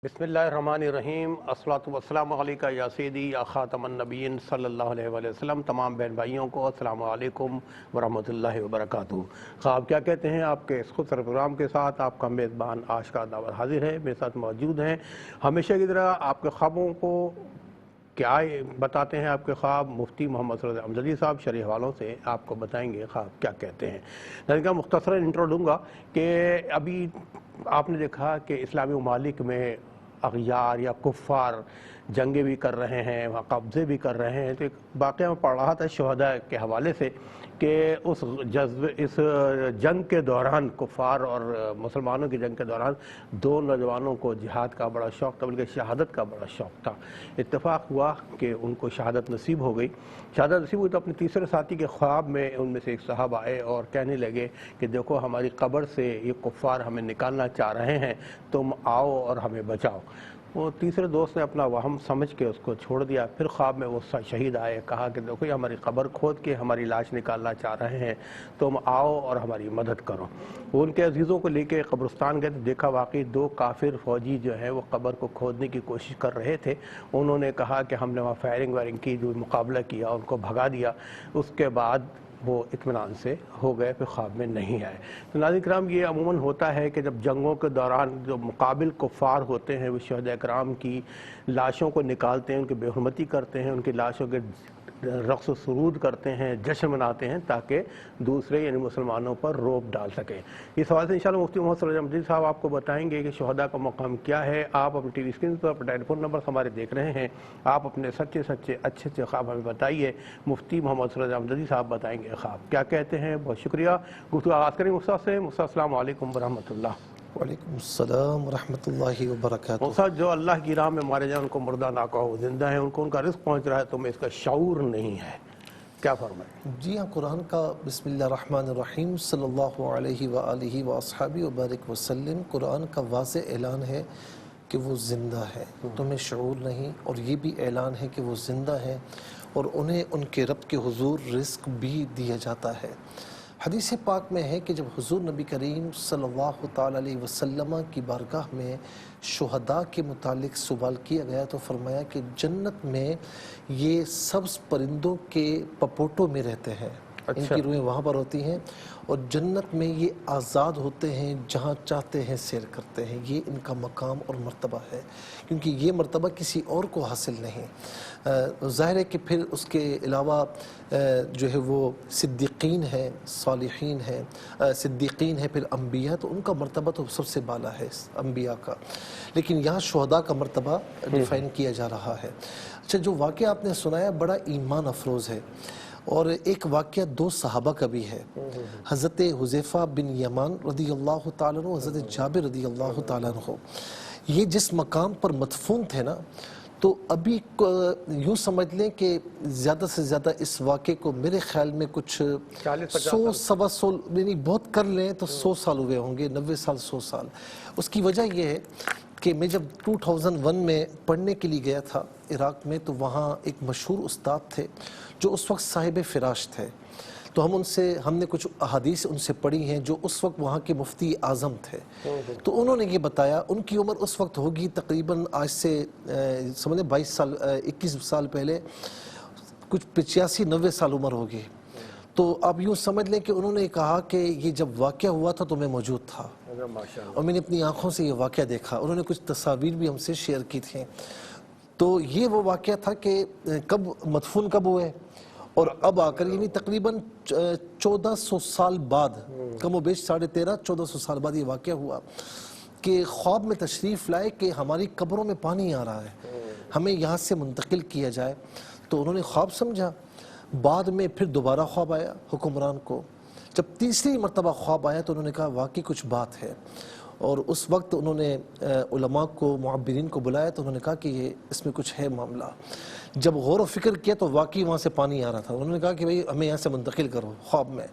بسم اللہ الرحمن الرحیم الصلاۃ والسلام علیکہ یا سیدی یا خاتم النبیین صلی اللہ علیہ وآلہ وسلم۔ تمام بہن بھائیوں کو السلام علیکم ورحمۃ اللہ وبرکاتہ۔ خواب کیا کہتے ہیں آپ کے اس خودسر پروگرام کے ساتھ آپ کا میزبان آشقاء دعوت حاضر ہے، میرے ساتھ موجود ہیں۔ ہمیشہ کی طرح آپ کے خوابوں کو کیا بتاتے ہیں آپ کے خواب، مفتی محمد صلی اللہ علیہ وسلم صاحب شرعی حوالوں سے آپ کو بتائیں گے خواب کیا کہتے ہیں۔ میں کا مختصر انٹرو دوں گا کہ ابھی آپ نے دیکھا کہ اسلامی ممالک میں اغیار یا کفار جنگیں بھی کر رہے ہیں، وہاں قبضے بھی کر رہے ہیں۔ تو ایک واقعہ میں پڑھ رہا تھا شہداء کے حوالے سے کہ اس جنگ کے دوران، کفار اور مسلمانوں کی جنگ کے دوران، دو نوجوانوں کو جہاد کا بڑا شوق تھا، بلکہ شہادت کا بڑا شوق تھا۔ اتفاق ہوا کہ ان کو شہادت نصیب ہو گئی۔ شہادت نصیب ہوئی تو اپنے تیسرے ساتھی کے خواب میں ان میں سے ایک صاحب آئے اور کہنے لگے کہ دیکھو ہماری قبر سے یہ کفار ہمیں نکالنا چاہ رہے ہیں، تم آؤ اور ہمیں بچاؤ۔ وہ تیسرے دوست نے اپنا وہم سمجھ کے اس کو چھوڑ دیا۔ پھر خواب میں وہ شہید آئے، کہا کہ دیکھو یہ ہماری قبر کھود کے ہماری لاش نکالنا چاہ رہے ہیں، تم آؤ اور ہماری مدد کرو۔ وہ ان کے عزیزوں کو لے کے قبرستان گئے تو دیکھا واقعی دو کافر فوجی جو ہیں وہ قبر کو کھودنے کی کوشش کر رہے تھے۔ انہوں نے کہا کہ ہم نے وہاں فائرنگ وائرنگ کی، جو مقابلہ کیا، ان کو بھگا دیا۔ اس کے بعد وہ اطمینان سے ہو گئے، پھر خواب میں نہیں آئے۔ تو ناظرین کرام، یہ عموماً ہوتا ہے کہ جب جنگوں کے دوران جو مقابل کفار ہوتے ہیں وہ شہداء کرام کی لاشوں کو نکالتے ہیں، ان کی بے حرمتی کرتے ہیں، ان کی لاشوں کے رقص و سرود کرتے ہیں، جشن مناتے ہیں تاکہ دوسرے یعنی مسلمانوں پر رعب ڈال سکیں۔ اس حوالے سے انشاءاللہ مفتی محمد صلی اللہ علیہ وسلم صاحب آپ کو بتائیں گے کہ شہداء کا مقام کیا ہے۔ آپ اپنی ٹی وی اسکرین پر اپنے ٹیلی فون نمبر ہمارے دیکھ رہے ہیں، آپ اپنے سچے اچھے خواب ہمیں بتائیے۔ مفتی محمد صلی اللہ علیہ وسلم صاحب بتائیں گے خواب کیا کہتے ہیں۔ بہت شکریہ۔ گفتگو آغاز کریں استاد سے۔ استاد السلام علیکم ورحمۃ اللہ۔ وعلیکم السلام ورحمۃ اللہ وبرکاتہ۔ استاد، جو اللہ کی راہ میں مارے جائیں ان کو مردہ نہ کہو، زندہ ہیں، ان کو ان کا رزق پہنچ رہا ہے، تمہیں اس کا شعور نہیں ہے، کیا فرمائیں؟ جی ہاں، قرآن کا بسم اللہ الرحمن الرحیم صلی اللہ علیہ وآلہ وآصحابہ وبارک وسلم، قرآن کا واضح اعلان ہے کہ وہ زندہ ہے، تمہیں شعور نہیں، اور یہ بھی اعلان ہے کہ وہ زندہ ہے اور انہیں ان کے رب کے حضور رزق بھی دیا جاتا ہے۔ حدیث پاک میں ہے کہ جب حضور نبی کریم صلی اللہ تعالیٰ علیہ وسلم کی بارگاہ میں شہداء کے متعلق سوال کیا گیا تو فرمایا کہ جنت میں یہ سبز پرندوں کے پپوٹوں میں رہتے ہیں، ان کی روحیں وہاں پر ہوتی ہیں، اور جنت میں یہ آزاد ہوتے ہیں، جہاں چاہتے ہیں سیر کرتے ہیں۔ یہ ان کا مقام اور مرتبہ ہے، کیونکہ یہ مرتبہ کسی اور کو حاصل نہیں۔ ظاہر ہے کہ پھر اس کے علاوہ جو ہے وہ صدیقین ہیں، صالحین ہیں، صدیقین ہیں، پھر انبیاء، تو ان کا مرتبہ تو سب سے بالا ہے انبیاء کا، لیکن یہاں شہداء کا مرتبہ ڈیفائن کیا جا رہا ہے۔ اچھا، جو واقعہ آپ نے سنایا بڑا ایمان افروز ہے، اور ایک واقعہ دو صحابہ کا بھی ہے، حضرت حذیفہ بن یمان رضی اللہ تعالیٰ عنہ، حضرت جابر رضی اللہ تعالیٰ عنہ۔ یہ جس مقام پر مدفون تھے نا، تو ابھی یوں سمجھ لیں کہ زیادہ سے زیادہ اس واقعے کو میرے خیال میں کچھ 100-125 یعنی بہت کر لیں تو 100 سال ہوئے ہوں گے، 90 سال 100 سال۔ اس کی وجہ یہ ہے کہ میں جب 2001 میں پڑھنے کے لیے گیا تھا عراق میں، تو وہاں ایک مشہور استاد تھے جو اس وقت صاحب فراش تھے، تو ہم نے کچھ احادیث ان سے پڑھی ہیں، جو اس وقت وہاں کے مفتی اعظم تھے۔ تو انہوں نے یہ بتایا، ان کی عمر اس وقت ہوگی تقریباً آج سے سمجھیں 21 سال پہلے، کچھ 85-90 سال عمر ہوگی۔ تو آپ یوں سمجھ لیں کہ انہوں نے کہا کہ یہ جب واقعہ ہوا تھا تو میں موجود تھا، اور میں نے اپنی آنکھوں سے یہ واقعہ دیکھا۔ انہوں نے کچھ تصاویر بھی ہم سے شیئر کی تھیں۔ تو یہ وہ واقعہ تھا کہ کب مدفون کب ہوئے، اور اب آ کر یعنی تقریباً 1400 سال بعد، کم و بیش 1350-1400 سال بعد یہ واقعہ ہوا کہ خواب میں تشریف لائے کہ ہماری قبروں میں پانی آ رہا ہے، ہمیں یہاں سے منتقل کیا جائے۔ تو انہوں نے خواب سمجھا، بعد میں پھر دوبارہ خواب آیا حکمران کو۔ جب تیسری مرتبہ خواب آیا تو انہوں نے کہا واقعی کچھ بات ہے، اور اس وقت انہوں نے علماء کو، معبرین کو بلایا، تو انہوں نے کہا کہ یہ اس میں کچھ ہے معاملہ۔ جب غور و فکر کیا تو واقعی وہاں سے پانی آ رہا تھا۔ انہوں نے کہا کہ بھئی ہمیں یہاں سے منتقل کرو خواب میں،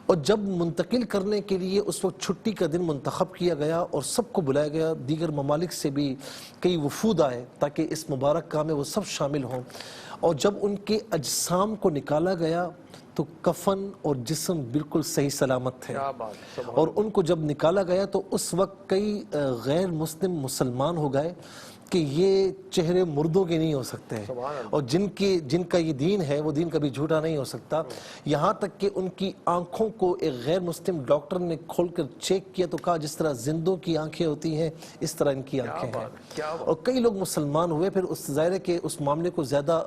اور جب منتقل کرنے کے لیے اس وقت چھٹی کا دن منتخب کیا گیا اور سب کو بلایا گیا، دیگر ممالک سے بھی کئی وفود آئے تاکہ اس مبارک کام میں وہ سب شامل ہوں، اور جب ان کے اجسام کو نکالا گیا تو کفن اور جسم بالکل صحیح سلامت تھے، اور ان کو جب نکالا گیا تو اس وقت کئی غیر مسلم مسلمان ہو گئے کہ یہ چہرے مردوں کے نہیں ہو سکتے ہیں، اور جن کا یہ دین ہے وہ دین کبھی جھوٹا نہیں ہو سکتا، یہاں تک کہ ان کی آنکھوں کو ایک غیر مسلم ڈاکٹر نے کھول کر چیک کیا تو کہا جس طرح زندوں کی آنکھیں ہوتی ہیں اس طرح ان کی آنکھیں ہیں، اور کئی لوگ مسلمان ہوئے۔ پھر اس ظاہر ہے کہ اس معاملے کو زیادہ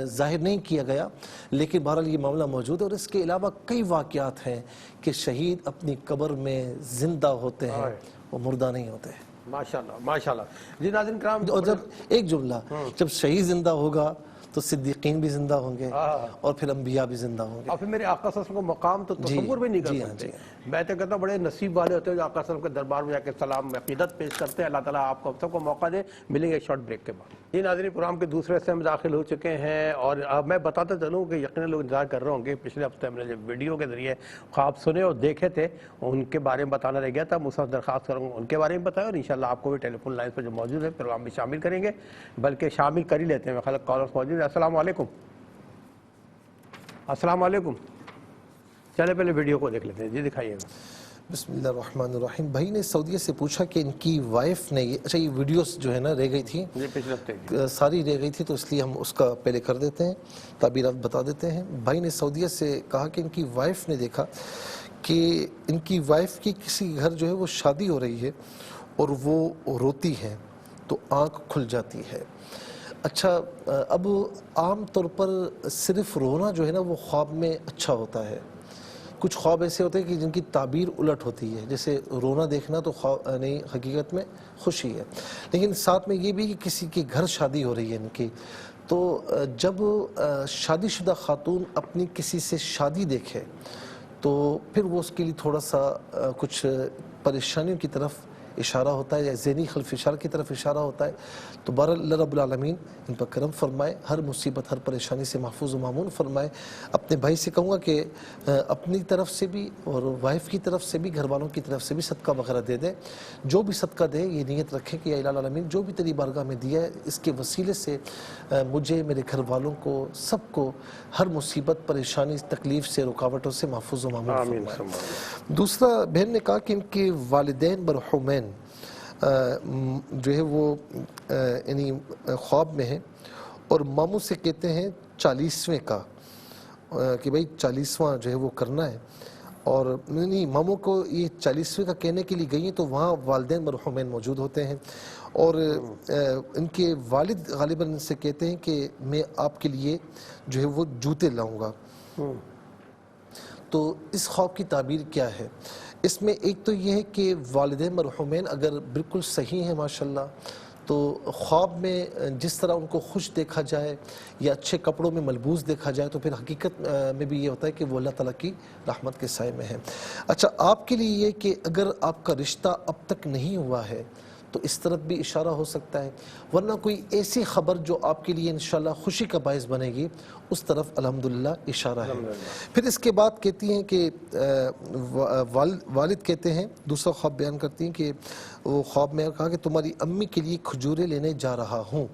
ظاہر نہیں کیا گیا، لیکن بہرحال یہ معاملہ موجود ہے، اور اس کے علاوہ کئی واقعات ہیں کہ شہید اپنی قبر میں زندہ ہوتے ہیں، وہ مردہ نہیں ہوتے ہیں۔ ماشاءاللہ ماشاءاللہ۔ جی ناظرین کرام، اور جب ایک جملہ، جب شہید زندہ ہوگا تو صدیقین بھی زندہ ہوں گے اور پھر انبیاء بھی زندہ ہوں گے، اور پھر میرے آقا صلی اللہ علیہ وسلم کو مقام تو تصور بھی نہیں کر سکتے۔ میں تو کہتا ہوں بڑے نصیب والے ہوتے ہیں جو آقا صلی اللہ علیہ وسلم کے دربار میں جا کے سلام عقیدت پیش کرتے ہیں۔ اللہ تعالیٰ آپ کو سب کو موقع دے۔ ملیں گے شارٹ بریک کے بعد۔ یہ ناظرین پروگرام کے دوسرے حصے میں داخل ہو چکے ہیں، اور اب میں بتاتا چلوں کہ یقیناً لوگ انتظار کر رہے ہوں گے۔ پچھلے ہفتے ہم نے جب ویڈیو کے ذریعے خواب سنے اور دیکھے تھے ان کے بارے میں بتانا رہ گیا تھا، مسلسل درخواست کروں گا ان کے بارے میں بتائیں، اور انشاءاللہ آپ کو بھی ٹیلی فون لائن پر جو موجود ہے پروگرام میں شامل کریں گے، بلکہ شامل کر ہی لیتے ہیں۔ خالق کالرز موجود ہے۔ السلام علیکم۔ السلام علیکم۔ چلے پہلے ویڈیو کو دیکھ لیتے ہیں، جی دکھائیے گا۔ بسم اللہ الرحمن الرحیم۔ بھائی نے سعودیہ سے پوچھا کہ ان کی وائف نے اچھا یہ ویڈیوز جو ہے نا رہ گئی تھی، جی پچھلے ہفتے کی ساری رہ گئی تھی، تو اس لیے ہم اس کا پہلے کر دیتے ہیں، تعبیرات بتا دیتے ہیں۔ بھائی نے سعودیہ سے کہا کہ ان کی وائف نے دیکھا کہ ان کی وائف کی کسی گھر جو ہے وہ شادی ہو رہی ہے اور وہ روتی ہے تو آنکھ کھل جاتی ہے۔ اچھا، اب عام طور پر صرف رونا جو ہے نا وہ خواب میں اچھا ہوتا ہے، کچھ خواب ایسے ہوتے ہیں کہ جن کی تعبیر الٹ ہوتی ہے، جیسے رونا دیکھنا تو خواب نہیں، حقیقت میں خوشی ہے، لیکن ساتھ میں یہ بھی کہ کسی کے گھر شادی ہو رہی ہے ان کی، تو جب شادی شدہ خاتون اپنی کسی سے شادی دیکھے تو پھر وہ اس کے لیے تھوڑا سا کچھ پریشانیوں کی طرف اشارہ ہوتا ہے، یا ذہنی خلف اشارہ کی طرف اشارہ ہوتا ہے، تو بہرحال اللہ رب العالمین ان پر کرم فرمائے، ہر مصیبت ہر پریشانی سے محفوظ و معمون فرمائے۔ اپنے بھائی سے کہوں گا کہ اپنی طرف سے بھی اور وائف کی طرف سے بھی، گھر والوں کی طرف سے بھی صدقہ وغیرہ دے دیں، جو بھی صدقہ دے یہ نیت رکھیں کہ یا الہ العالمین جو بھی تیری بارگاہ میں دیا ہے اس کے وسیلے سے مجھے، میرے گھر والوں کو، سب کو ہر مصیبت پریشانی تکلیف سے رکاوٹوں سے محفوظ و معمون فرمائے۔ دوسرا بہن نے کہا کہ ان کے والدین مرحومین جو ہے وہ یعنی خواب میں ہیں اور ماموں سے کہتے ہیں 40ویں کا کہ بھائی 40واں جو ہے وہ کرنا ہے، اور نہیں ماموں کو یہ 40ویں کا کہنے کے لیے گئی ہیں تو وہاں والدین مرحومین موجود ہوتے ہیں، اور ان کے والد غالباً ان سے کہتے ہیں کہ میں آپ کے لیے جو ہے وہ جوتے لاؤں گا۔ تو اس خواب کی تعبیر کیا ہے؟ اس میں ایک تو یہ ہے کہ والدین مرحومین اگر بالکل صحیح ہیں ماشاءاللہ، تو خواب میں جس طرح ان کو خوش دیکھا جائے یا اچھے کپڑوں میں ملبوس دیکھا جائے تو پھر حقیقت میں بھی یہ ہوتا ہے کہ وہ اللہ تعالیٰ کی رحمت کے سائے میں ہے۔ اچھا، آپ کے لیے یہ کہ اگر آپ کا رشتہ اب تک نہیں ہوا ہے تو اس طرف بھی اشارہ ہو سکتا ہے، ورنہ کوئی ایسی خبر جو آپ کے لیے انشاءاللہ خوشی کا باعث بنے گی اس طرف الحمدللہ اشارہ ہے۔ پھر اس کے بعد کہتی ہیں کہ والد کہتے ہیں، دوسرا خواب بیان کرتی ہیں کہ وہ خواب میں کہا کہ تمہاری امی کے لیے کھجورے لینے جا رہا ہوں،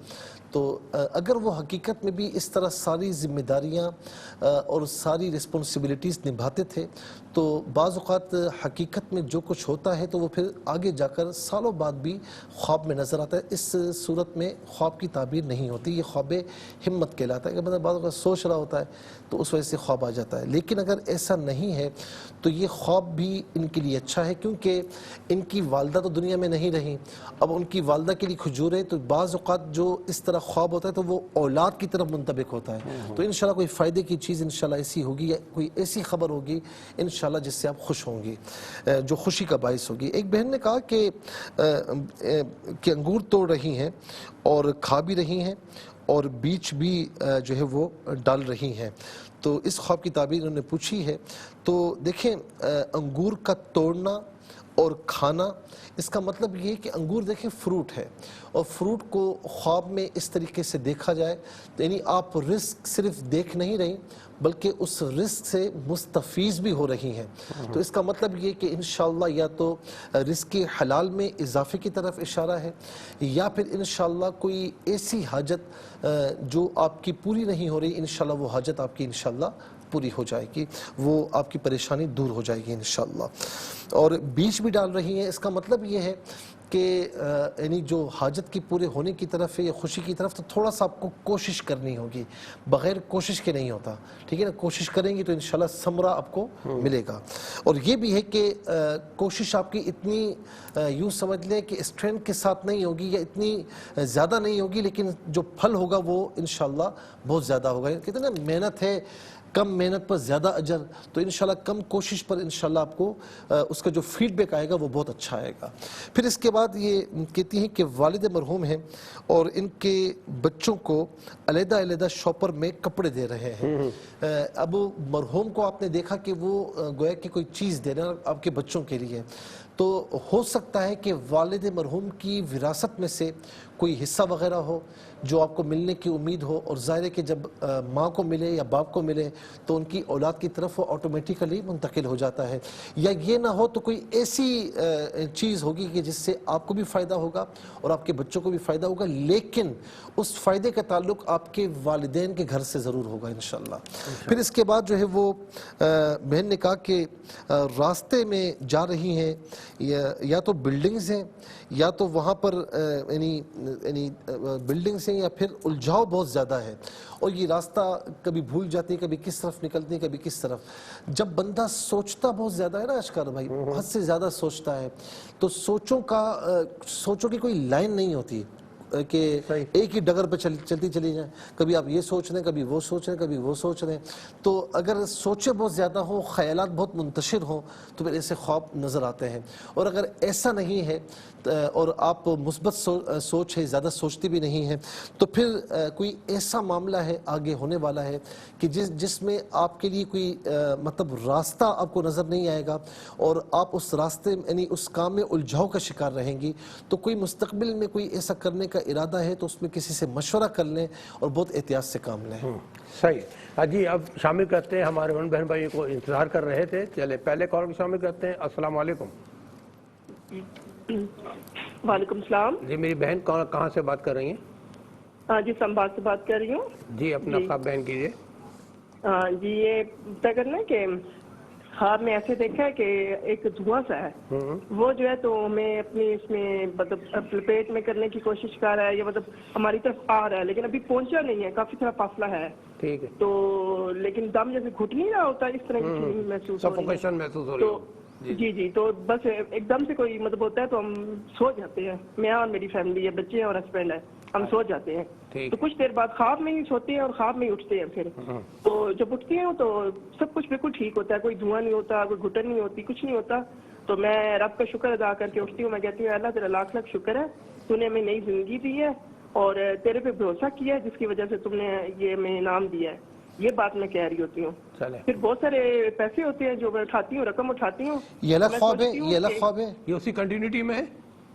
تو اگر وہ حقیقت میں بھی اس طرح ساری ذمہ داریاں اور ساری رسپانسبلٹیز نبھاتے تھے تو بعض اوقات حقیقت میں جو کچھ ہوتا ہے تو وہ پھر آگے جا کر سالوں بعد بھی خواب میں نظر آتا ہے۔ اس صورت میں خواب کی تعبیر نہیں ہوتی، یہ خواب ہمت کہلاتا ہے کہ بعض اوقات سوچ رہا ہوتا ہے تو اس وجہ سے خواب آ جاتا ہے، لیکن اگر ایسا نہیں ہے تو یہ خواب بھی ان کے لیے اچھا ہے، کیونکہ ان کی والدہ تو دنیا میں نہیں رہیں، اب ان کی والدہ کے لیے کھجورے، تو بعض اوقات جو اس طرح خواب ہوتا ہے تو وہ اولاد کی طرف منطبق ہوتا ہے، تو انشاءاللہ کوئی فائدے کی چیز انشاءاللہ ایسی ہوگی یا کوئی ایسی خبر ہوگی انشاءاللہ جس سے آپ خوش ہوں گی، جو خوشی کا باعث ہوگی۔ ایک بہن نے کہا کہ انگور توڑ رہی ہیں اور کھا بھی رہی ہیں اور بیچ بھی جو ہے وہ ڈال رہی ہیں، تو اس خواب کی تعبیر انہوں نے پوچھی ہے۔ تو دیکھیں، انگور کا توڑنا اور کھانا، اس کا مطلب یہ کہ انگور دیکھیں فروٹ ہے، اور فروٹ کو خواب میں اس طریقے سے دیکھا جائے، یعنی آپ رزق صرف دیکھ نہیں رہی بلکہ اس رزق سے مستفیض بھی ہو رہی ہیں. تو اس کا مطلب یہ کہ انشاءاللہ یا تو رزق حلال میں اضافے کی طرف اشارہ ہے، یا پھر انشاءاللہ کوئی ایسی حاجت جو آپ کی پوری نہیں ہو رہی، انشاءاللہ وہ حاجت آپ کی انشاءاللہ پوری ہو جائے گی، وہ آپ کی پریشانی دور ہو جائے گی انشاءاللہ. اور بیچ بھی ڈال رہی ہیں، اس کا مطلب یہ ہے کہ یعنی جو حاجت کی پورے ہونے کی طرف ہے یا خوشی کی طرف، تو تھوڑا سا آپ کو کوشش کرنی ہوگی، بغیر کوشش کے نہیں ہوتا، ٹھیک ہے نا. کوشش کریں گی تو انشاءاللہ ثمرہ آپ کو ملے گا. اور یہ بھی ہے کہ کوشش آپ کی اتنی یوں سمجھ لیں کہ اسٹرینتھ کے ساتھ نہیں ہوگی یا اتنی زیادہ نہیں ہوگی، لیکن جو پھل ہوگا وہ انشاءاللہ بہت زیادہ ہوگا. کہتے ہیں نا محنت ہے، کم محنت پر زیادہ اجر، تو انشاءاللہ کم کوشش پر انشاءاللہ آپ کو اس کا جو فیڈ بیک آئے گا وہ بہت اچھا آئے گا. پھر اس کے بعد یہ کہتی ہیں کہ والد مرحوم ہیں اور ان کے بچوں کو علیحدہ علیحدہ شاپر میں کپڑے دے رہے ہیں. اب مرحوم کو آپ نے دیکھا کہ وہ گویا کہ کوئی چیز دے رہے ہیں آپ کے بچوں کے لیے، تو ہو سکتا ہے کہ والد مرحوم کی وراثت میں سے کوئی حصہ وغیرہ ہو جو آپ کو ملنے کی امید ہو، اور ظاہر ہے کہ جب ماں کو ملے یا باپ کو ملے تو ان کی اولاد کی طرف وہ آٹومیٹیکلی منتقل ہو جاتا ہے. یا یہ نہ ہو تو کوئی ایسی چیز ہوگی کہ جس سے آپ کو بھی فائدہ ہوگا اور آپ کے بچوں کو بھی فائدہ ہوگا، لیکن اس فائدے کا تعلق آپ کے والدین کے گھر سے ضرور ہوگا انشاءاللہ. پھر اس کے بعد جو ہے وہ بہن نے کہا کہ راستے میں جا رہی ہیں، یا تو بلڈنگز ہیں یا تو وہاں پر یعنی بلڈنگز ہیں، یا پھر الجھاؤ بہت زیادہ ہے، اور یہ راستہ کبھی بھول جاتی ہے، کبھی کس طرف نکلتی ہے، کبھی کس طرف. جب بندہ سوچتا بہت زیادہ ہے نا اشکار بھائی، حد سے زیادہ سوچتا ہے، تو سوچوں کی کوئی لائن نہیں ہوتی کہ ایک ہی ڈگر پہ چلتی چلی جائیں. کبھی آپ یہ سوچ رہے ہیں، کبھی وہ سوچ رہے ہیں، کبھی وہ سوچ رہے ہیں. تو اگر سوچیں بہت زیادہ ہوں، خیالات بہت منتشر ہوں، تو پھر ایسے خواب نظر آتے ہیں. اور اگر ایسا نہیں ہے اور آپ مثبت سوچ ہے، زیادہ سوچتے بھی نہیں ہیں، تو پھر کوئی ایسا معاملہ ہے آگے ہونے والا ہے کہ جس میں آپ کے لیے کوئی مطلب راستہ آپ کو نظر نہیں آئے گا، اور آپ اس راستے یعنی اس کام میں الجھاؤ کا شکار رہیں گی. تو کوئی مستقبل میں کوئی ایسا کرنے کا ارادہ ہے تو اس میں کسی سے مشورہ کر لیں اور بہت احتیاط سے کام لیں. صحیح. جی اب شامل کرتے ہیں، ہمارے ان بہن بھائی کو انتظار کر رہے تھے، چلے پہلے کال کو شامل کرتے ہیں. السلام علیکم. وعلیکم السلام. جی میری بہن کہاں سے بات کر رہی ہیں؟ ہاں جی، سمبھال سے بات کر رہی ہوں. جی اپنا خواب بیان کیجیے. جی یہ پتہ کرنا ہے کہ خواب میں ایسے دیکھا ہے کہ ایک دھواں سا ہے، وہ جو ہے تو ہمیں اپنی اس میں مطلب پیٹ میں کرنے کی کوشش کر رہا ہے، یا مطلب ہماری طرف آ رہا ہے، لیکن ابھی پہنچا نہیں ہے، کافی تھوڑا فاصلہ ہے. ٹھیک ہے. تو لیکن دم جیسے گھٹ نہیں رہا ہوتا، اس طرح کی فیلنگ محسوس ہو رہی ہے. سفوکیشن محسوس ہو رہی تو جی تو بس ایک دم سے کوئی مطلب ہوتا ہے تو ہم سو جاتے ہیں، میں اور میری فیملی ہے، بچے ہیں اور ہسبینڈ ہے، ہم سو جاتے ہیں. تو کچھ دیر بعد خواب میں ہی سوتے ہیں اور خواب میں ہی اٹھتے ہیں. پھر تو جب اٹھتے ہیں تو سب کچھ بالکل ٹھیک ہوتا ہے، کوئی دھواں نہیں ہوتا، کوئی گھٹن نہیں ہوتی، کچھ نہیں ہوتا. تو میں رب کا شکر ادا کر کے اٹھتی ہوں. میں کہتی ہوں اللہ تیرا لاکھ لاکھ شکر ہے، تو نے ہمیں نئی زندگی دی ہے اور تیرے پہ بھروسہ کیا ہے، جس کی وجہ سے تم نے یہ ہمیں انعام دیا ہے. یہ بات میں کہہ رہی ہوتی ہوں. پھر بہت سارے پیسے ہوتے ہیں جو میں اٹھاتی ہوں، رقم اٹھاتی ہوں. یہ الگ خواب ہے، یہ اسی کنٹینیوٹی میں ہے.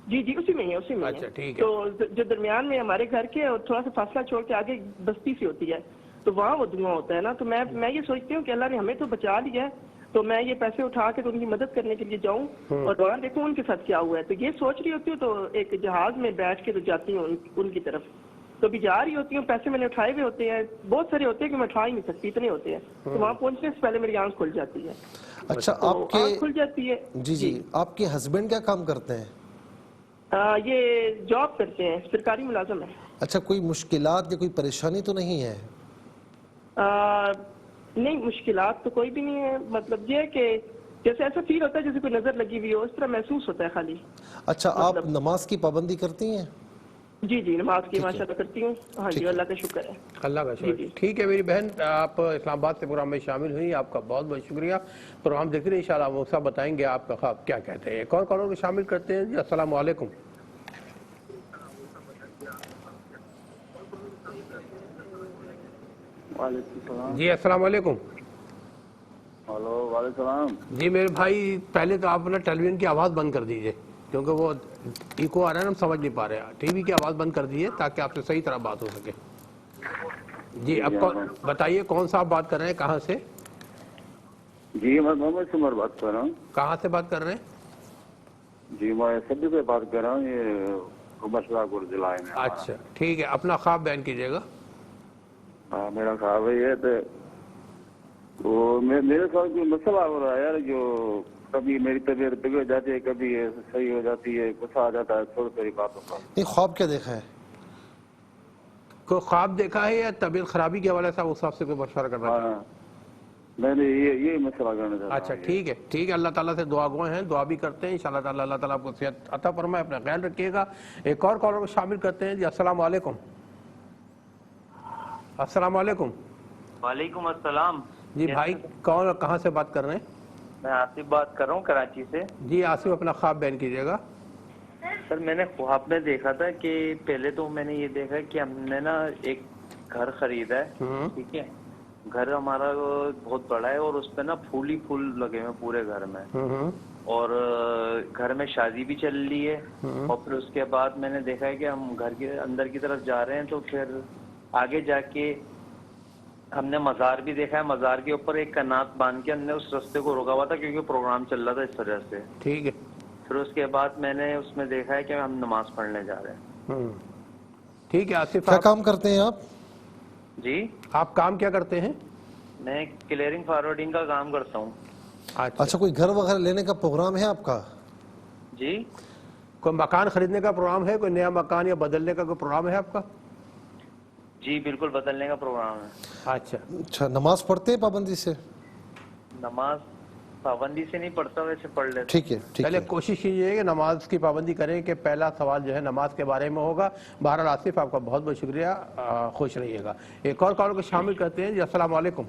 جی اسی میں ہی ہے. تو جو درمیان میں ہمارے گھر کے اور تھوڑا سا فاصلہ چھوڑ کے آگے بستی سی ہوتی ہے، تو وہاں وہ دھواں ہوتا ہے نا. تو میں یہ سوچتی ہوں کہ اللہ نے ہمیں تو بچا لیا ہے، تو میں یہ پیسے اٹھا کے تو ان کی مدد کرنے کے لیے جاؤں اور وہاں دیکھوں ان کے ساتھ کیا ہوا ہے. تو یہ سوچ رہی ہوتی ہوں، تو ایک جہاز میں بیٹھ کے تو جاتی ہوں ان کی طرف. تو بھی جا رہی ہوتی ہوں، پیسے میں نے اٹھائے ہوئے ہوتے ہیں، بہت سارے ہوتے ہیں کہ میں اٹھا ہی نہیں سکتی، اتنے ہوتے ہیں. تو وہاں پہنچنے سے پہلے میری آنکھ کھل جاتی ہے. اچھا آنکھ کھل جاتی ہے. جی آپ کے ہسبینڈ کیا کام کرتے ہیں؟ یہ جاب کرتے ہیں، سرکاری ملازم ہے. اچھا کوئی مشکلات یا کوئی پریشانی تو نہیں ہے؟ نہیں مشکلات تو کوئی بھی نہیں ہے. مطلب یہ ہے کہ جیسے ایسا فیل ہوتا ہے جیسے کوئی نظر لگی ہوئی ہو، اس طرح محسوس ہوتا ہے خالی. اچھا آپ نماز کی پابندی کرتی ہیں؟ جی نماز کی ماشاءاللہ کرتی ہوں. ہاں جی اللہ کا شکر ہے. اللہ کا شکر. ٹھیک ہے میری بہن، آپ اسلام آباد سے پروگرام میں شامل ہوئی، آپ کا بہت بہت شکریہ. پروگرام دیکھ رہے ہیں، انشاءاللہ وہ سب بتائیں گے آپ کا خواب کیا کہتے ہیں. ایک اور کالر کو شامل کرتے ہیں. جی السلام علیکم. وعلیکم السلام. جی السلام علیکم. ہلو. وعلیکم السلام. جی میرے بھائی پہلے تو آپ اپنا ٹیلی ویژن کی آواز بند کر دیجئے کیونکہ وہ ایکو آ رہا ہے نا، ہم سمجھ نہیں پا رہے ہیں. ٹی وی کی آواز بند کر دیجئے تاکہ آپ سے صحیح طرح بات ہو سکے. جی اب بتائیے کون سا آپ بات کر رہے ہیں، کہاں سے؟ جی میں محمد عمر بات کر رہا ہوں. کہاں سے بات کر رہے ہیں؟ جی میں سبھی سے بات کر رہا ہوں، یہ مسئلہ گور ضلع میں. اچھا ٹھیک ہے، اپنا خواب بیان کیجیے گا. ہاں میرا خواب ہے یہ تو وہ میرے ساتھ کوئی مسئلہ ہو رہا ہے یار، جو کبھی میری طبیعت بگڑ جاتی ہے، کبھی صحیح ہو جاتی ہے، غصہ آ جاتا ہے تھوڑی تھوڑی باتوں پر. نہیں خواب کیا دیکھا ہے؟ کوئی خواب دیکھا ہے یا طبیعت خرابی کے حوالے سے اس حساب سے کوئی مشورہ کرنا چاہتے ہیں؟ ہاں میں نے یہ مسئلہ کرنا چاہتا ہوں. اچھا ٹھیک ہے ٹھیک ہے، اللہ تعالیٰ سے دعا گوئے ہیں، دعا بھی کرتے ہیں انشاءاللہ تعالیٰ. اللہ تعالیٰ آپ کو صحت عطا فرمائے، اپنا خیال رکھیے گا. ایک اور کالر کو شامل کرتے ہیں. جی السلام علیکم. السلام علیکم. وعلیکم السلام. جی بھائی کون اور کہاں سے بات کر رہے ہیں؟ میں آصف بات کر رہا ہوں کراچی سے. جی آصف اپنا خواب بیان کیجیے گا. سر میں نے خواب میں دیکھا تھا کہ پہلے تو میں نے یہ دیکھا کہ ہم نے نا ایک گھر خریدا ہے، ٹھیک ہے. گھر ہمارا بہت بڑا ہے اور اس پہ نا پھول ہی پھول لگے ہوئے پورے گھر میں، اور گھر میں شادی بھی چل رہی ہے. اور پھر اس کے بعد میں نے دیکھا ہے کہ ہم گھر کے اندر کی طرف جا رہے ہیں تو پھر آگے جا کے ہم نے مزار بھی دیکھا ہے. مزار کے اوپر ایک کنات باندھ کے ہم نے اس رستے کو روکا ہوا تھا کیونکہ پروگرام چل رہا تھا اس وجہ سے. ٹھیک ہے. پھر اس کے بعد میں نے اس میں دیکھا ہے کہ ہم نماز پڑھنے جا رہے ہیں. ٹھیک ہے آصف. کیا کام کرتے ہیں آپ؟ جی آپ کام کیا کرتے ہیں؟ میں کلیئرنگ فارورڈنگ کا کام کرتا ہوں. اچھا کوئی گھر وغیرہ لینے کا پروگرام ہے آپ کا؟ جی کوئی مکان خریدنے کا پروگرام ہے، کوئی نیا مکان یا بدلنے کا کوئی پروگرام ہے آپ کا؟ جی بالکل بدلنے کا پروگرام ہے. اچھا نماز پڑھتے ہیں پابندی سے؟ نماز پابندی سے نہیں پڑھتا، ویسے پڑھ لیتا. ٹھیک ہے پہلے کوشش کیجیے کہ نماز کی پابندی کریں کہ پہلا سوال جو ہے نماز کے بارے میں ہوگا. بہرحال آصف آپ کا بہت بہت شکریہ، خوش رہیے گا. ایک اور کال کو شامل کرتے ہیں. جی السلام علیکم.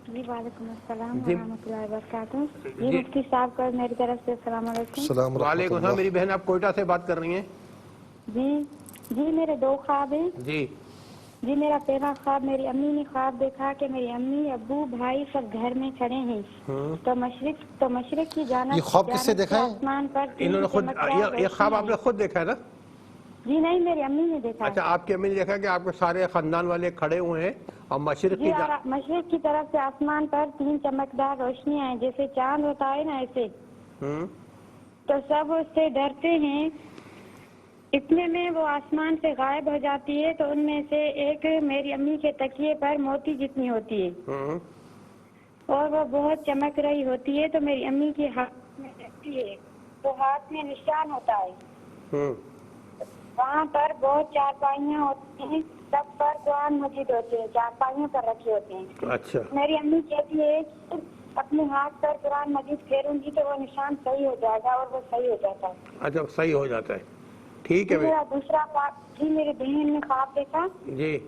جی وعلیکم السلام ورحمۃ اللہ وبرکاتہ. جی مفتی صاحب کا میری طرف سے السلام علیکم. وعلیکم السلام. میری بہن آپ کوئٹہ سے بات کر رہی ہیں؟ جی میرے دو خواب ہیں. جی میرا پہلا خواب میری امی نے خواب دیکھا کہ میری امی ابو بھائی سب گھر میں کھڑے ہیں تو مشرق کی جانب. یہ خواب کس سے دیکھا ہے؟ آسمان پر انہوں نے خود یہ خواب آپ نے خود دیکھا ہے نا؟ جی نہیں میری امی نے دیکھا. اچھا آپ کی امی نے دیکھا کہ آپ کے سارے خاندان والے کھڑے ہوئے ہیں اور مشرق کی طرف سے آسمان پر 3 چمکدار روشنیاں ہیں جیسے چاند ہوتا ہے نا ایسے. تو سب اس سے ڈرتے ہیں. اتنے میں وہ آسمان سے غائب ہو جاتی ہے تو ان میں سے ایک میری امی کے تکیے پر موتی جتنی ہوتی ہے اور وہ بہت چمک رہی ہوتی ہے تو میری امی کے ہاتھ میں رکھتی ہے تو ہاتھ میں نشان ہوتا ہے. وہاں پر بہت چارپائیاں ہوتی ہیں، سب پر قرآن مجید ہوتے ہیں، چارپائیوں پر رکھے ہوتے ہیں. اچھا میری امی کہتی ہے کہ اپنے ہاتھ پر قرآن مجید پھیروں گی تو وہ نشان صحیح ہو جائے گا اور وہ صحیح ہو جاتا ہے. اچھا صحیح ہو جاتا ہے. ٹھیک ہے. میرا دوسرا خواب جی میری بہن نے خواب دیکھا. جی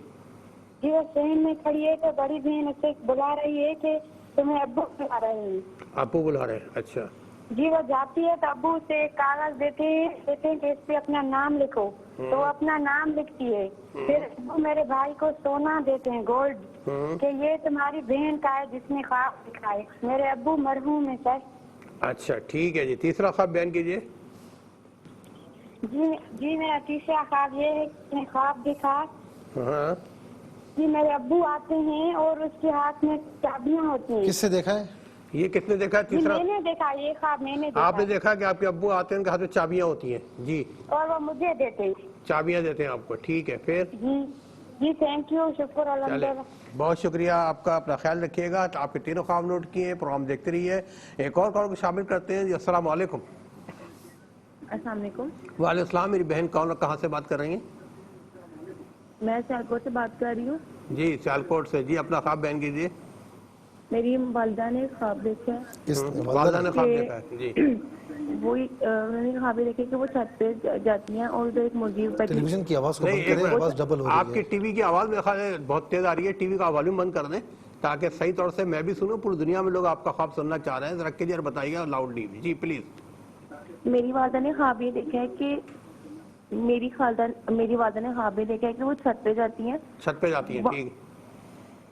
وہ صحن میں کھڑی ہے تو بڑی بہن اسے بلا رہی ہے کہ تمہیں ابو بلا رہے ہیں. ابو بلا رہے ہیں. اچھا جی وہ جاتی ہے تو ابو اسے ایک کاغذ دیتے ہیں کہ اس پہ اپنا نام لکھو تو وہ اپنا نام لکھتی ہے. پھر ابو میرے بھائی کو سونا دیتے ہیں گولڈ کہ یہ تمہاری بہن کا ہے جس نے خواب دکھا ہے. میرے ابو مرحوم ہے سر. اچھا ٹھیک ہے. جی تیسرا خواب بیان کیجیے. جی میرا تیسرا خواب یہ ہے کہ میں خواب دیکھا. جی میرے ابو آتے ہیں اور اس کے ہاتھ میں چابیاں ہوتی ہیں. کس سے دیکھا ہے یہ؟ کس نے دیکھا ہے تیسرا؟ میں نے دیکھا یہ خواب میں نے دیکھا. آپ نے دیکھا کہ آپ کے ابو آتے ہیں ان کے ہاتھ میں چابیاں ہوتی ہیں؟ جی اور وہ مجھے دیتے ہیں. چابیاں دیتے ہیں آپ کو. ٹھیک ہے پھر؟ جی تھینک یو شکر الحمدللہ. بہت شکریہ آپ کا. اپنا خیال رکھیے گا. آپ کے تینوں خواب نوٹ کیے، پروگرام دیکھتے رہیے. ایک اور کال کو شامل کرتے ہیں. جی السلام علیکم. السلام علیکم. وعلیکم السلام. میری بہن کون اور کہاں سے بات کر رہی ہیں؟ میں سیالکوٹ سے بات کر رہی ہوں. جی سیالکوٹ سے. جی اپنا خواب بیان کیجیے. میری والدہ نے خواب دیکھا ہے. والدہ نے خواب دیکھا ہے. جی وہی انہوں نے خواب دیکھا کہ وہ چھت پہ جاتی ہیں اور ادھر ایک مرغی ٹیلی ویژن کی آواز کو بند کریں، آواز ڈبل ہو رہی ہے. آپ کی ٹی وی کی آواز میرے خیال ہے بہت تیز آ رہی ہے. ٹی وی کا والیوم بند کر دیں تاکہ صحیح طور سے میں بھی سنوں. پوری دنیا میں لوگ آپ کا خواب سننا چاہ رہے ہیں. ذرا کلیئر بتائیے گا لاؤڈلی. G please. میری والدہ نے خواب یہ دیکھا ہے کہ میری والدہ نے خواب یہ دیکھا ہے کہ وہ چھت پہ جاتی ہیں. چھت پہ جاتی ہیں. ٹھیک.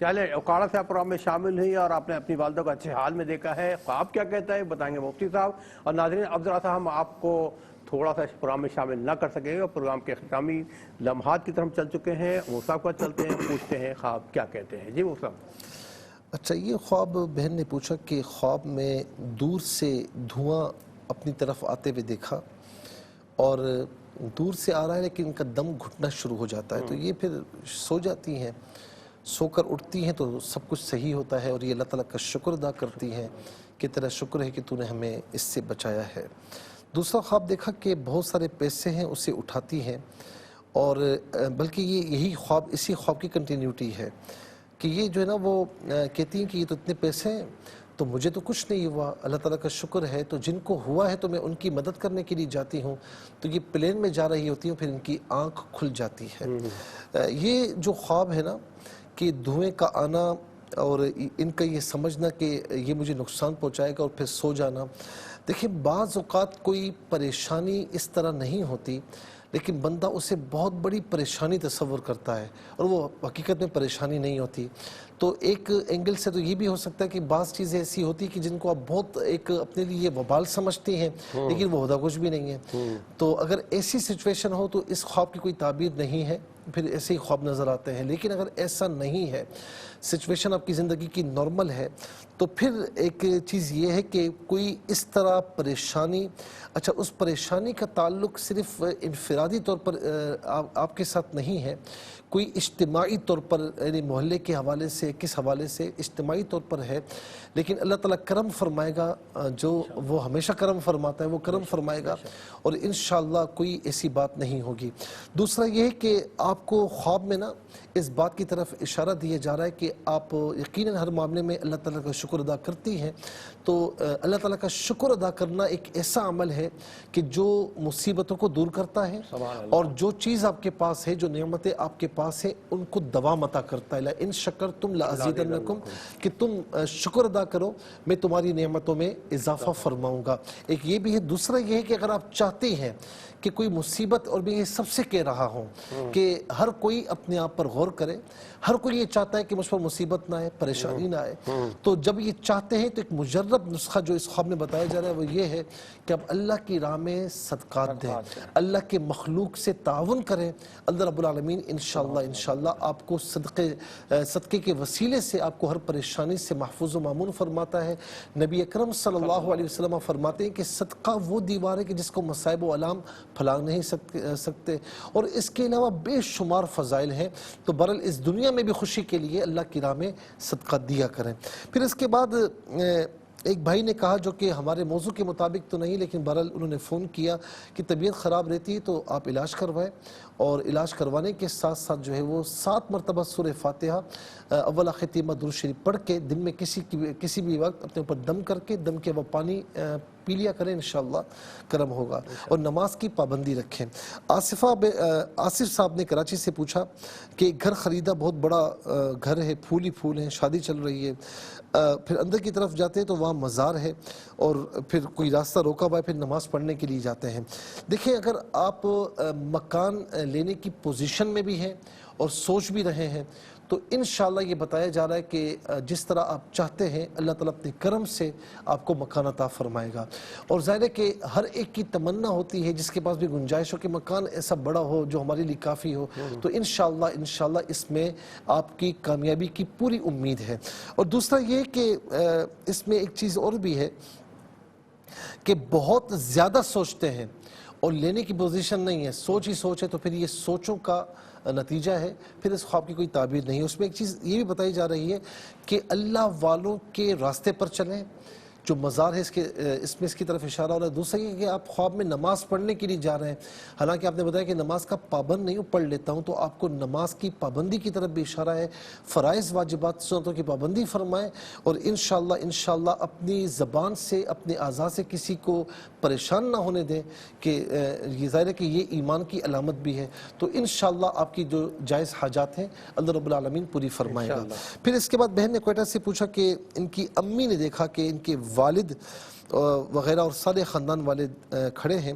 چلے اکاڑا سے آپ پروگرام میں شامل ہوئی اور آپ نے اپنی والدہ کو اچھے حال میں دیکھا ہے، خواب کیا کہتا ہے بتائیں گے مفتی صاحب. اور ناظرین اب ذرا سا ہم آپ کو تھوڑا سا اس پروگرام میں شامل نہ کر سکیں گے، پروگرام کے اختتامی لمحات کی طرف چل چکے ہیں. موسیٰ کو چلتے ہیں، پوچھتے ہیں خواب کیا کہتے ہیں. جی موسیٰ. اچھا، یہ خواب بہن نے پوچھا کہ خواب میں دور سے دھواں اپنی طرف آتے ہوئے دیکھا اور دور سے آ رہا ہے لیکن ان کا دم گھٹنا شروع ہو جاتا ہے. تو یہ پھر سو جاتی ہیں، سو کر اٹھتی ہیں تو سب کچھ صحیح ہوتا ہے اور یہ اللہ تعالیٰ کا شکر ادا کرتی ہیں کہ تیرا شکر ہے کہ تو نے ہمیں اس سے بچایا ہے. دوسرا خواب دیکھا کہ بہت سارے پیسے ہیں، اسے اٹھاتی ہیں اور بلکہ یہی خواب اسی خواب کی کنٹینیوٹی ہے کہ یہ جو ہے نا وہ کہتی ہیں کہ یہ تو اتنے پیسے ہیں تو مجھے تو کچھ نہیں ہوا، اللہ تعالیٰ کا شکر ہے، تو جن کو ہوا ہے تو میں ان کی مدد کرنے کے لیے جاتی ہوں. تو یہ پلین میں جا رہی ہوتی ہوں، پھر ان کی آنکھ کھل جاتی ہے. یہ جو خواب ہے نا کہ دھوئیں کا آنا اور ان کا یہ سمجھنا کہ یہ مجھے نقصان پہنچائے گا اور پھر سو جانا. دیکھیں بعض اوقات کوئی پریشانی اس طرح نہیں ہوتی لیکن بندہ اسے بہت بڑی پریشانی تصور کرتا ہے اور وہ حقیقت میں پریشانی نہیں ہوتی. تو ایک اینگل سے تو یہ بھی ہو سکتا ہے کہ بعض چیزیں ایسی ہوتی کہ جن کو آپ بہت ایک اپنے لیے وبال سمجھتے ہیں لیکن وہ ہوتا کچھ بھی نہیں ہے. تو اگر ایسی سچویشن ہو تو اس خواب کی کوئی تعبیر نہیں ہے، پھر ایسے ہی خواب نظر آتے ہیں. لیکن اگر ایسا نہیں ہے، سچویشن آپ کی زندگی کی نارمل ہے، تو پھر ایک چیز یہ ہے کہ کوئی اس طرح پریشانی، اچھا اس پریشانی کا تعلق صرف انفرادی طور پر آپ کے ساتھ نہیں ہے، کوئی اجتماعی طور پر یعنی محلے کے حوالے سے کس حوالے سے اجتماعی طور پر ہے. لیکن اللہ تعالیٰ کرم فرمائے گا، جو وہ ہمیشہ کرم فرماتا ہے وہ کرم فرمائے گا اور انشاءاللہ کوئی ایسی بات نہیں ہوگی. دوسرا یہ ہے کہ آپ کو خواب میں نا اس بات کی طرف اشارہ دیا جا رہا ہے کہ آپ یقیناً ہر معاملے میں اللہ تعالیٰ کا شکر ادا کرتی ہیں. تو اللہ تعالیٰ کا شکر ادا کرنا ایک ایسا عمل ہے کہ جو مصیبتوں کو دور کرتا ہے اور جو چیز آپ کے پاس ہے، جو نعمتیں آپ کے پاس ہیں، ان کو دوام عطا کرتا ہے. لَإِن شَكَرْتُمْ لَأَزِيدَنَّكُمْ کہ تم شکر ادا کرو میں تمہاری نعمتوں میں اضافہ فرماؤں گا. ایک یہ بھی ہے. دوسرا یہ ہے کہ اگر آپ چاہتے ہیں کہ کوئی مصیبت، اور میں یہ سب سے کہہ رہا ہوں کہ ہر کوئی اپنے آپ پر غور کرے، ہر کوئی یہ چاہتا ہے کہ مجھ پر مصیبت نہ آئے، پریشانی نہ آئے. تو جب یہ چاہتے ہیں تو ایک مجرب نسخہ جو اس خواب میں بتایا جا رہا ہے وہ یہ ہے کہ اب اللہ کی راہ میں صدقات دیں، اللہ کے مخلوق سے تعاون کریں. اللہ رب العالمین انشاءاللہ آپ کو صدقے کے وسیلے سے آپ کو ہر پریشانی سے محفوظ و مامون فرماتا ہے. نبی اکرم صلی اللہ علیہ وسلم فرماتے ہیں کہ صدقہ وہ دیوار ہے کہ جس کو مصائب و علام پھیلا نہیں سکتے، اور اس کے علاوہ بے شمار فضائل ہیں. تو برحال اس دنیا میں بھی خوشی کے لیے اللہ کی راہ میں صدقہ دیا کریں. پھر اس کے بعد ایک بھائی نے کہا جو کہ ہمارے موضوع کے مطابق تو نہیں، لیکن بہرحال انہوں نے فون کیا کہ طبیعت خراب رہتی ہے تو آپ علاج کروائیں، اور علاج کروانے کے ساتھ ساتھ جو ہے وہ 7 مرتبہ سورہ فاتحہ اول ختیمہ درود شریف پڑھ کے دن میں کسی بھی وقت اپنے اوپر دم کر کے دم کے وہ پانی پی لیا کریں، انشاءاللہ کرم ہوگا. اور نماز کی پابندی رکھیں. آصف صاحب نے کراچی سے پوچھا کہ گھر خریدا، بہت بڑا گھر ہے، پھول ہی پھول ہیں، شادی چل رہی ہے، پھر اندر کی طرف جاتے ہیں تو وہاں مزار ہے اور پھر کوئی راستہ روکا ہوا ہے، پھر نماز پڑھنے کے لیے جاتے ہیں. دیکھیں اگر آپ مکان لینے کی پوزیشن میں بھی ہیں اور سوچ بھی رہے ہیں تو انشاءاللہ یہ بتایا جا رہا ہے کہ جس طرح آپ چاہتے ہیں اللہ تعالیٰ اپنے کرم سے آپ کو مکان عطا فرمائے گا. اور ظاہر ہے کہ ہر ایک کی تمنا ہوتی ہے جس کے پاس بھی گنجائش ہو کہ مکان ایسا بڑا ہو جو ہمارے لیے کافی ہو. تو انشاءاللہ اس میں آپ کی کامیابی کی پوری امید ہے. اور دوسرا یہ کہ اس میں ایک چیز اور بھی ہے کہ بہت زیادہ سوچتے ہیں اور لینے کی پوزیشن نہیں ہے، سوچ ہی سوچ ہے، تو پھر یہ سوچوں کا نتیجہ ہے، پھر اس خواب کی کوئی تعبیر نہیں ہے. اس میں ایک چیز یہ بھی بتائی جا رہی ہے کہ اللہ والوں کے راستے پر چلیں، جو مزار ہے اس میں اس کی طرف اشارہ ہو رہا ہے. دوسرا یہ کہ آپ خواب میں نماز پڑھنے کے لیے جا رہے ہیں، حالانکہ آپ نے بتایا کہ نماز کا پابند نہیں ہوں، پڑھ لیتا ہوں، تو آپ کو نماز کی پابندی کی طرف بھی اشارہ ہے. فرائض واجبات سنتوں کی پابندی فرمائیں اور انشاءاللہ اپنی زبان سے اپنے اعضاء سے کسی کو پریشان نہ ہونے دیں کہ یہ ظاہر ہے کہ یہ ایمان کی علامت بھی ہے. تو انشاءاللہ آپ کی جو جائز حاجات ہیں اللہ رب العالمین پوری فرمائے گا. پھر اس کے بعد بہن نے کوئٹہ سے پوچھا کہ ان کی امی نے دیکھا کہ ان کے والد وغیرہ اور سارے خاندان والے کھڑے ہیں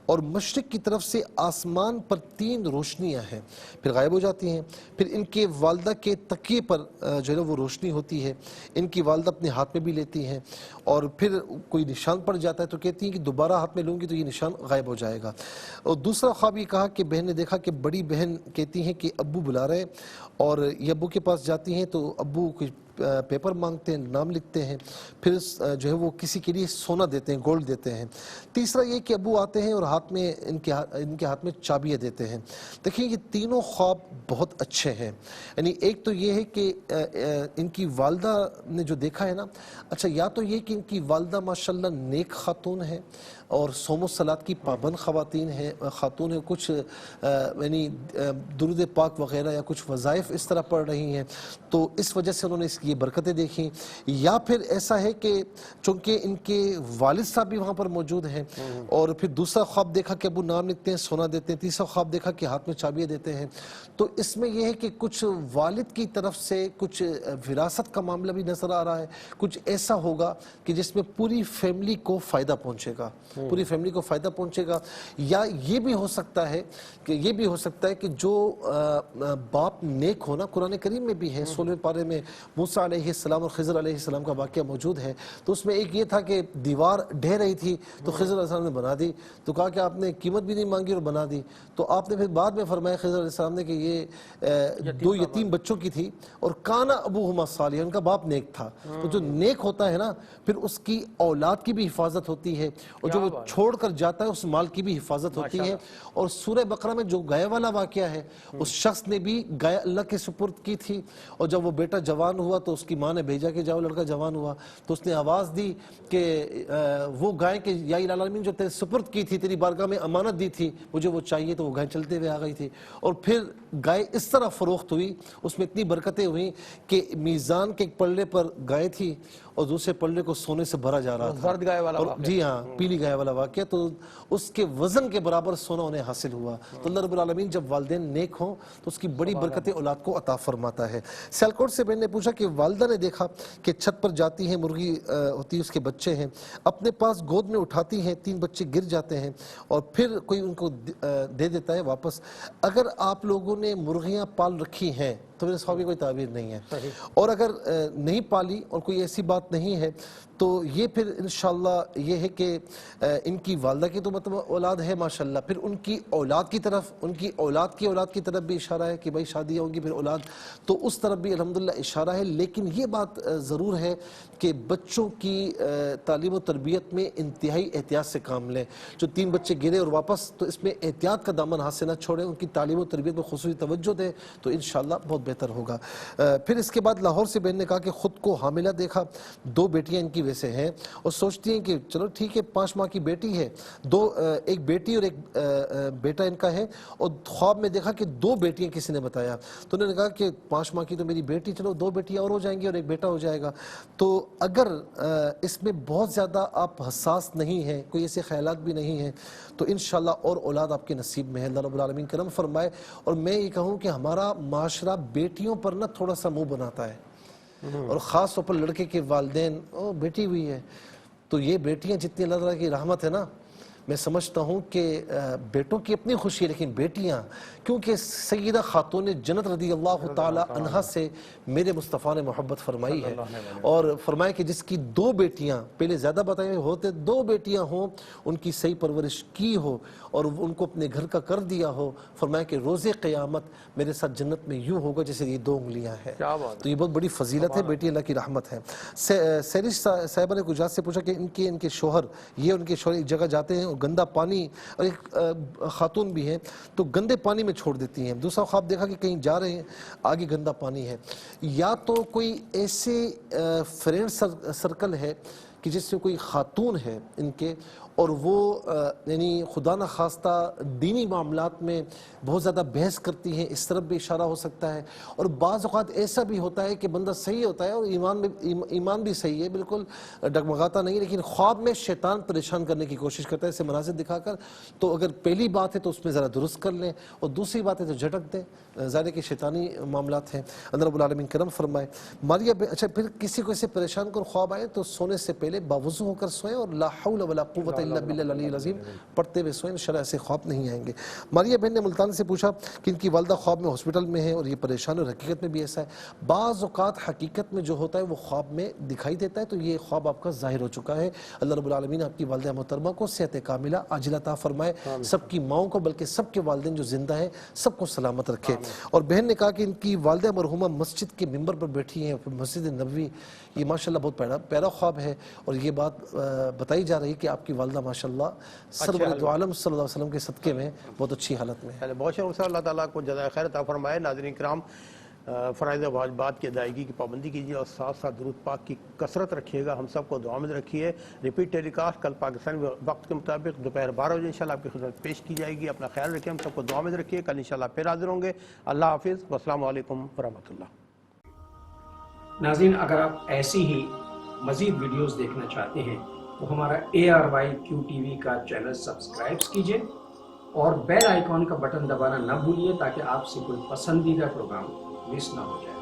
اور مشرق کی طرف سے آسمان پر 3 روشنیاں ہیں، پھر غائب ہو جاتی ہیں، پھر ان کے والدہ کے تکیے پر جو ہے وہ روشنی ہوتی ہے، ان کی والدہ اپنے ہاتھ میں بھی لیتی ہیں اور پھر کوئی نشان پڑ جاتا ہے تو کہتی ہیں کہ دوبارہ ہاتھ میں لوں گی تو یہ نشان غائب ہو جائے گا۔ اور دوسرا خواب یہ کہا کہ بہن نے دیکھا کہ بڑی بہن کہتی ہیں کہ ابو بلا رہے ہیں، اور یہ ابو کے پاس جاتی ہیں تو ابو کچھ پیپر مانگتے ہیں، نام لکھتے ہیں، پھر جو ہے وہ کسی کے لیے سونا دیتے ہیں، گولڈ دیتے ہیں۔ تیسرا یہ کہ ابو آتے ہیں اور ہاتھ میں ان کے ہاتھ میں چابیاں دیتے ہیں۔ دیکھیں یہ تینوں خواب بہت اچھے ہیں، یعنی ایک تو یہ ہے کہ ان کی والدہ نے جو دیکھا ہے نا، اچھا یا تو یہ کہ ان کی والدہ ماشاءاللہ نیک خاتون ہے اور صوم و صلات کی پابند خاتون ہیں، کچھ یعنی درود پاک وغیرہ یا کچھ وظائف اس طرح پڑھ رہی ہیں، تو اس وجہ سے انہوں نے یہ برکتیں دیکھیں، یا پھر ایسا ہے کہ چونکہ ان کے والد صاحب بھی وہاں پر موجود ہیں، اور پھر دوسرا خواب دیکھا کہ ابو نام لکھتے ہیں، سونا دیتے ہیں، تیسرا خواب دیکھا کہ ہاتھ میں چابیاں دیتے ہیں۔ تو اس میں یہ ہے کہ کچھ والد کی طرف سے کچھ وراثت کا معاملہ بھی نظر آ رہا ہے، کچھ ایسا ہوگا کہ جس میں پوری فیملی کو فائدہ پہنچے گا، پوری فیملی کو فائدہ پہنچے گا۔ یا یہ بھی ہو سکتا ہے کہ جو باپ نیک ہونا، قرآن کریم میں بھی ہے، 16ویں پارے میں موسیٰ علیہ السلام اور خضر علیہ السلام کا واقعہ موجود ہے، تو اس میں ایک یہ تھا کہ دیوار ڈھہ رہی تھی تو خضر علیہ السلام نے بنا دی، تو کہا کہ آپ نے قیمت بھی نہیں مانگی اور بنا دی، تو آپ نے پھر بعد میں فرمایا خضر علیہ السلام نے کہ یہ 2 یتیم بچوں کی تھی اور کانا ابوہما صالحا، ان کا باپ نیک تھا۔ تو جو نیک ہوتا ہے نا، پھر اس کی اولاد کی بھی حفاظت ہوتی ہے اور جو وہ چھوڑ کر جاتا ہے اس مال کی بھی حفاظت ہوتی ہے۔ اور سورہ بقرہ میں جو گائے والا واقعہ ہے، اس شخص نے بھی گائے اللہ کے سپرد کی تھی، اور جب وہ بیٹا جوان ہوا تو اس کی ماں نے بھیجا کہ جاؤ لڑکا جوان ہوا، تو اس نے آواز دی کہ وہ گائے کہ یا الہ العالمین جو تیرے سپرد کی تھی، تیری بارگاہ میں امانت دی تھی، مجھے وہ چاہیے، تو وہ گائے چلتے ہوئے آ گئی تھی، اور پھر گائے اس طرح فروخت ہوئی، اس میں اتنی برکتیں ہوئیں کہ میزان کے ایک پلڑے پر گائے تھی اور دوسرے پلڑے کو سونے سے بھرا جا رہا تھا، زرد گائے والا واقعہ، جی ہاں پیلی گائے والا واقعہ، تو اس کے وزن کے برابر سونا انہیں حاصل ہوا۔ تو اللہ رب العالمین جب والدین نیک ہوں تو اس کی بڑی برکتیں اولاد کو عطا فرماتا ہے۔ سیالکوٹ سے بہن نے پوچھا کہ والدہ نے دیکھا کہ چھت پر جاتی ہیں، مرغی ہوتی ہے، اس کے بچے ہیں، اپنے پاس گود میں اٹھاتی ہیں، 3 بچے گر جاتے ہیں اور پھر کوئی ان کو دے دیتا ہے واپس۔ اگر آپ لوگوں نے مرغیاں پال رکھی ہیں تو میرے خواب کی کوئی تعبیر نہیں ہے، اور اگر نہیں پالی اور کوئی ایسی بات نہیں ہے تو یہ پھر انشاءاللہ یہ ہے کہ ان کی والدہ کی تو مطلب اولاد ہے ماشاءاللہ، پھر ان کی اولاد کی طرف، ان کی اولاد کی طرف بھی اشارہ ہے کہ بھائی شادیاں ہوں گی پھر اولاد، تو اس طرف بھی الحمدللہ اشارہ ہے۔ لیکن یہ بات ضرور ہے کہ بچوں کی تعلیم و تربیت میں انتہائی احتیاط سے کام لیں۔ جو 3 بچے گرے اور واپس، تو اس میں احتیاط کا دامن ہاتھ سے نہ چھوڑیں، ان کی تعلیم و تربیت میں خصوصی توجہ دیں تو انشاءاللہ بہت بہتر ہوگا۔ پھر اس کے بعد لاہور سے بہن نے کہا کہ خود کو حاملہ دیکھا، 2 بیٹیاں ان کی ویسے ہیں، اور سوچتی ہیں کہ چلو ٹھیک ہے 5 ماہ کی بیٹی ہے، ایک بیٹی اور ایک بیٹا ان کا ہے، اور خواب میں دیکھا کہ 2 بیٹیاں کسی نے بتایا، تو انہوں نے کہا کہ 5 ماہ کی تو میری بیٹی، چلو 2 بیٹیاں اور ہو جائیں گی اور ایک بیٹا ہو جائے گا۔ تو اگر اس میں بہت زیادہ آپ حساس نہیں ہیں، کوئی ایسے خیالات بھی نہیں ہیں، تو انشاءاللہ اور اولاد آپ کے نصیب میں ہے، اللہ رب العالمین کرم فرمائے۔ اور میں یہ کہوں کہ ہمارا معاشرہ بیٹیوں پر نہ تھوڑا سا منہ بناتا ہے، اور خاص طور پر لڑکے کے والدین، بیٹی ہوئی ہے، تو یہ بیٹیاں جتنی اللہ تعالیٰ کی رحمت ہے نا، میں سمجھتا ہوں کہ بیٹوں کی اپنی خوشی ہے، لیکن بیٹیاں، کیونکہ سیدہ خاتون جنت رضی اللہ تعالی عنہا سے میرے مصطفیٰ نے محبت فرمائی ہے، اور فرمایا کہ جس کی 2 بیٹیاں، پہلے زیادہ بتائے ہوتے 2 بیٹیاں ہوں، ان کی صحیح پرورش کی ہو اور ان کو اپنے گھر کا کر دیا ہو، فرمایا کہ روز قیامت میرے ساتھ جنت میں یوں ہوگا جیسے یہ 2 انگلیاں ہیں۔ تو یہ بہت بڑی فضیلت ہے، بیٹی اللہ کی رحمت ہے۔ سیرش صاحبہ نے گجرات سے پوچھا کہ ان کے شوہر ایک جگہ جاتے ہیں اور گندا پانی، اور ایک خاتون بھی ہیں تو گندے پانی میں چھوڑ دیتی ہیں۔ دوسرا خواب دیکھا کہ کہیں جا رہے ہیں، آگے گندا پانی ہے، یا تو کوئی ایسے فرینڈ سرکل ہے کہ جس سے کوئی خاتون ہے ان کے، اور وہ یعنی خدا نخواستہ دینی معاملات میں بہت زیادہ بحث کرتی ہیں، اس طرف بھی اشارہ ہو سکتا ہے. اور بعض اوقات ایسا بھی ہوتا ہے کہ بندہ صحیح ہوتا ہے اور ایمان بھی صحیح ہے، بالکل ڈگمگاتا نہیں، لیکن خواب میں شیطان پریشان کرنے کی کوشش کرتا ہے اسے مناظر دکھا کر. تو اگر پہلی بات ہے تو اس میں ذرا درست کر لیں، اور دوسری بات ہے تو جھٹک دیں. ظاہر کہ شیطانی معاملات ہیں. اللہ رب العالمین کرم فرمائے. ماریہ اچھا پھر کسی کو اسے پریشان کر خواب آئے تو سونے سے پہلے باوضو ہو کر سوئیں اور لا حول ولا قوت الا باللہ العلی العظیم پڑھتے ہوئے سوئیں، انشاءاللہ ایسے خواب نہیں آئیں گے. ماریہ بہن نے ملتان سے پوچھا کہ ان کی والدہ خواب میں ہاسپٹل میں ہے اور یہ پریشان اور حقیقت میں بھی ایسا ہے. بعض اوقات حقیقت میں جو ہوتا ہے وہ خواب میں دکھائی دیتا ہے، تو یہ خواب آپ کا ظاہر ہو چکا ہے. اللہ رب العالمین آپ کی والدہ محترمہ کو صحت کاملہ عاجلہ عطا فرمائے، سب کی ماؤں کو بلکہ سب کے والدین جو زندہ ہیں سب کو سلامت رکھے. اور بہن نے کہا کہ ان کی والدہ مرحومہ مسجد کے ممبر پر بیٹھی ہیں، مسجد نبوی، یہ ماشاءاللہ بہت پیارا خواب ہے. اور یہ بات بتائی جا رہی کہ آپ کی والدہ ماشاءاللہ سرور دو عالم صلی اللہ علیہ وسلم کے صدقے میں بہت اچھی حالت میں ہے. بہت شکریہ. اللہ تعالیٰ کو جزائے خیر عطا فرمائے. ناظرین کرام، فرائض واجبات کی ادائیگی کی پابندی کیجیے اور ساتھ ساتھ درود پاک کی کثرت رکھیے گا. ہم سب کو دعا میں رکھیے. ریپیٹ ٹیلی کاسٹ کل پاکستانی وقت کے مطابق دوپہر 12 بجے انشاءاللہ آپ کی خدمت پیش کی جائے گی. اپنا خیال رکھیں، ہم سب کو دعا میں رکھیے. کل انشاءاللہ پھر حاضر ہوں گے. اللہ حافظ، والسلام علیکم ورحمۃ اللہ. ناظرین، اگر آپ ایسی ہی مزید ویڈیوز دیکھنا چاہتے ہیں تو ہمارا ARYQTV کا چینل سبسکرائب کیجئے اور بیل آئیکن کا بٹن دبانا نہ بھولیے تاکہ آپ سے کوئی پسندیدہ پروگرام مس نہ ہو جائے.